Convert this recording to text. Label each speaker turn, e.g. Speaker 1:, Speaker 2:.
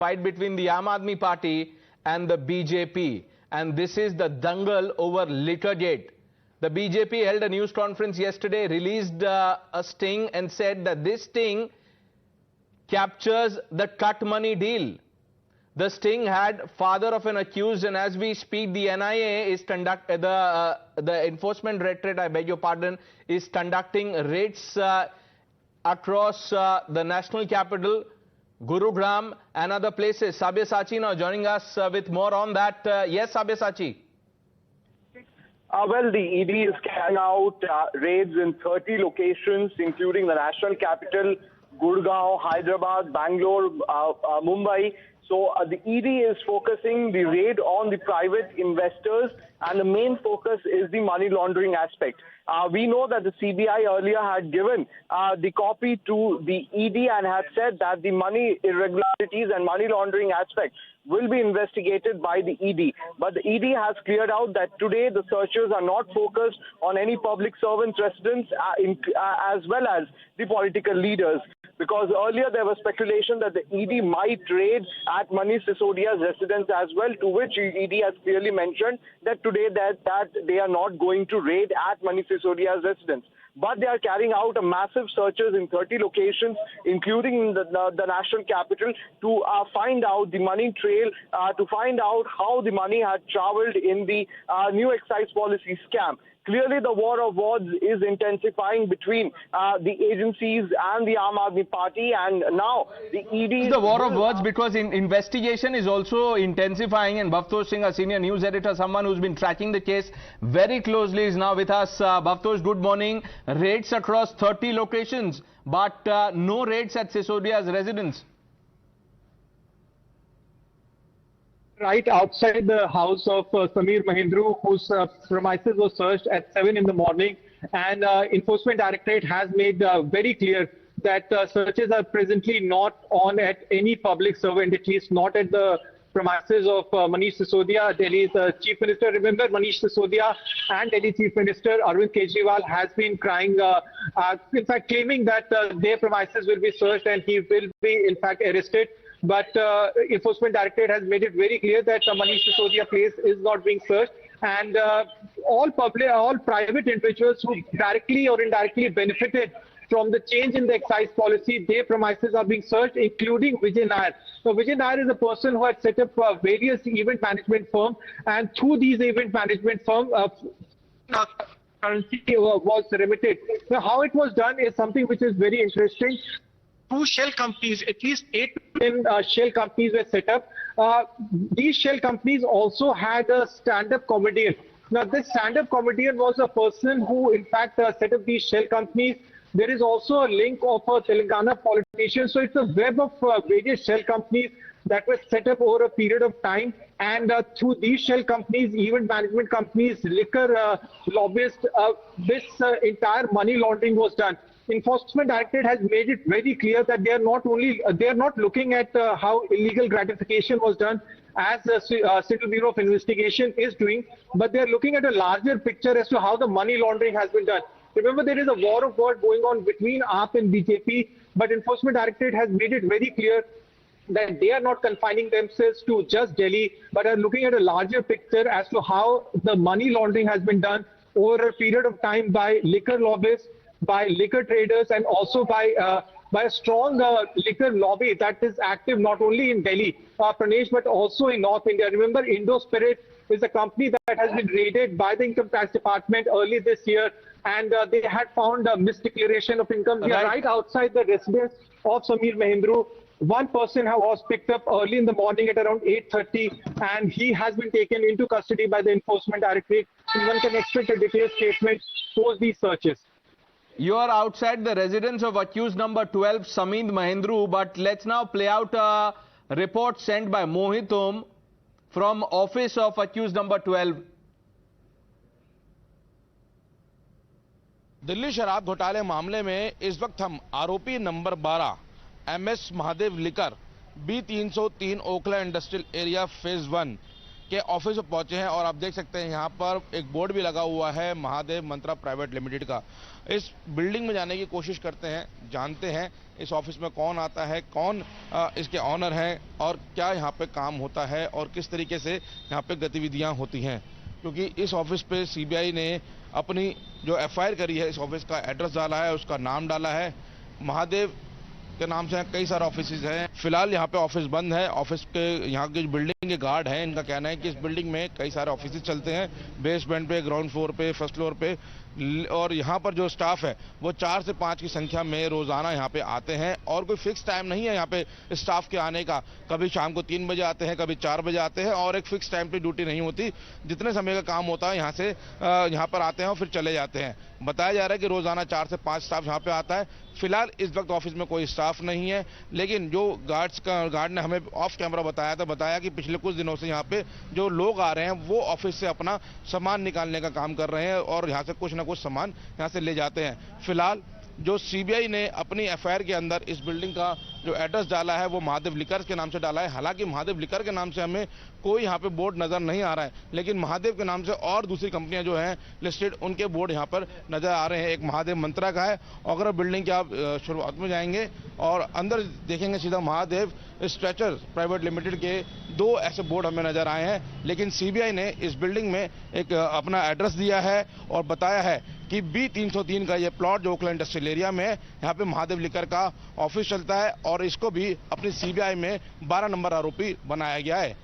Speaker 1: fight between the Aam Aadmi Party and the BJP. And this is the Dangal over Liquorgate. The BJP held a news conference yesterday, released a sting and said that this sting captures the cut money deal. The sting had father of an accused, and as we speak, the NIA is the Enforcement Directorate, I beg your pardon, is conducting raids across the national capital, Gurugram, and other places. Sabyasachi now joining us with more on that. Yes, Sabyasachi.
Speaker 2: Well, the ED is carrying out raids in 30 locations, including the national capital, Gurgaon, Hyderabad, Bangalore, Mumbai. So the ED is focusing the raid on the private investors, and the main focus is the money laundering aspect. We know that the CBI earlier had given the copy to the ED and had said that the money irregularities and money laundering aspect will be investigated by the ED. But the ED has cleared out that today the searchers are not focused on any public servants' residence as well as the political leaders. Because earlier there was speculation that the ED might raid at Manish Sisodia's residence as well, to which ED has clearly mentioned that today that they are not going to raid at Manish Sisodia's residence. But they are carrying out a massive searches in 30 locations, including the national capital, to find out the money trail, to find out how the money had traveled in the new excise policy scam. Clearly, the war of words is intensifying between the agencies and the Aam Aadmi Party, and now the ED...
Speaker 1: The war of words because investigation is also intensifying, and Bhavtosh Singh, a senior news editor, someone who's been tracking the case very closely, is now with us. Bhavtosh, good morning. Raids across 30 locations, but no raids at Sisodia's residence.
Speaker 3: Right outside the house of Samir Mahindru, whose premises was searched at 7 in the morning, and Enforcement Directorate has made very clear that searches are presently not on at any public servant, at least not at the premises of Manish Sisodia, Delhi's Chief Minister. Remember, Manish Sisodia and Delhi Chief Minister Arvind Kejriwal has been crying, in fact claiming that their premises will be searched and he will be in fact arrested. But Enforcement Directorate has made it very clear that Manish Sisodia place is not being searched, and all private individuals who directly or indirectly benefited from the change in the excise policy, their premises are being searched, including Vijay Nair. So Vijay Nair is a person who had set up various event management firms, and through these event management firms, currency was remitted. So how it was done is something which is very interesting. 2 shell companies, at least 8 shell companies were set up. These shell companies also had a stand-up comedian. Now, this stand-up comedian was a person who, in fact, set up these shell companies. There is also a link of a Telangana politician. So it's a web of various shell companies that were set up over a period of time. And through these shell companies, event management companies, liquor lobbyists, this entire money laundering was done. Enforcement Directorate has made it very clear that they are not looking at how illegal gratification was done, as the Central Bureau of Investigation is doing, but they are looking at a larger picture as to how the money laundering has been done. Remember, there is a war of words going on between AAP and BJP, but Enforcement Directorate has made it very clear that they are not confining themselves to just Delhi, but are looking at a larger picture as to how the money laundering has been done over a period of time by liquor lobbyists, by liquor traders, and also by a strong liquor lobby that is active not only in Delhi, Pranesh, but also in North India. Remember, Indo Spirit is a company that has been raided by the Income Tax Department early this year, and they had found a misdeclaration of income here right outside the residence of Samir Mahindru. One person was picked up early in the morning at around 8:30, and he has been taken into custody by the Enforcement Directorate. And one can expect a detailed statement post these searches.
Speaker 1: You are outside the residence of accused number 12, Samir Mahindru, but let's now play out a report sent by Mohitum from office of accused number 12.
Speaker 4: Delhi शराब घोटाले मामले में इस वक्त हम आरोपी number 12 MS Mahadev liquor B303 Okhla industrial area phase 1 के office में पहुंचे हैं और आप देख सकते हैं यहाँ पर एक बोर्ड भी लगा हुआ है महादेव मंत्रा प्राइवेट लिमिटेड का। इस बिल्डिंग में जाने की कोशिश करते हैं, जानते हैं इस ऑफिस में कौन आता है, कौन इसके ऑनर हैं और क्या यहाँ पे काम होता है और किस तरीके से यहाँ पे गतिविधियाँ होती हैं। क्योंकि इस ऑफिस पे सीबीआई ने अपनी जो एफआईआर करी है, इस ऑफिस का एड्रेस डाला है, उसका नाम डाला है, महादेव के नाम से कई सारे ऑफिसेज हैं। फिलहाल यहाँ पे ऑफिस बंद है। ऑफिस के यहाँ के बिल्डिंग के गार्ड हैं, इनका कहना है कि इस बिल्डिंग में कई सारे ऑफिसेज चलते हैं, बेसमेंट पे, ग्राउंड फ्लोर पे, फर्स्ट फ्लोर पे, और यहाँ पर जो स्टाफ है वो 4 से 5 की संख्या में रोजाना यहाँ पे आते हैं और कोई फिक्स टाइम नहीं है यहाँ पे स्टाफ के आने का। कभी शाम को 3 बजे आते हैं, कभी 4 बजे आते हैं और एक फिक्स टाइम पे ड्यूटी नहीं होती। जितने समय का काम होता है यहाँ से यहाँ पर आते हैं और फिर चले जाते हैं। बताया जा रहा है कि रोजाना 4 से 5 स्टाफ यहाँ पे आता है। फिलहाल इस वक्त ऑफिस में कोई स्टाफ नहीं है, लेकिन जो गार्ड ने हमें ऑफ कैमरा बताया कि पिछले कुछ दिनों से यहाँ पे जो लोग आ रहे हैं वो ऑफिस से अपना सामान निकालने का काम कर रहे हैं और यहाँ से कुछ ना कुछ सामान यहाँ से ले जाते हैं। फिलहाल जो सीबीआई ने अपनी एफआईआर के अंदर इस बिल्डिंग का जो एड्रेस डाला है वो महादेव लिकर के नाम से डाला है। हालांकि महादेव लिकर के नाम से हमें कोई यहाँ पे बोर्ड नजर नहीं आ रहा है, लेकिन महादेव के नाम से और दूसरी कंपनियां जो हैं लिस्टेड, उनके बोर्ड यहाँ पर नजर आ रहे हैं। एक महादेव मंत्रा का है और अगर बिल्डिंग के आप शुरुआत में जाएंगे और अंदर देखेंगे सीधा महादेव स्ट्रेचर प्राइवेट लिमिटेड के 2 ऐसे बोर्ड हमें नजर आए हैं। लेकिन सीबीआई ने इस बिल्डिंग में एक अपना एड्रेस दिया है और बताया है कि B303 का ये प्लॉट जो ओखला इंडस्ट्रियल एरिया में है, यहाँ पे महादेव लिकर का ऑफिस चलता है और इसको भी अपनी सीबीआई में 12 नंबर आरोपी बनाया गया है।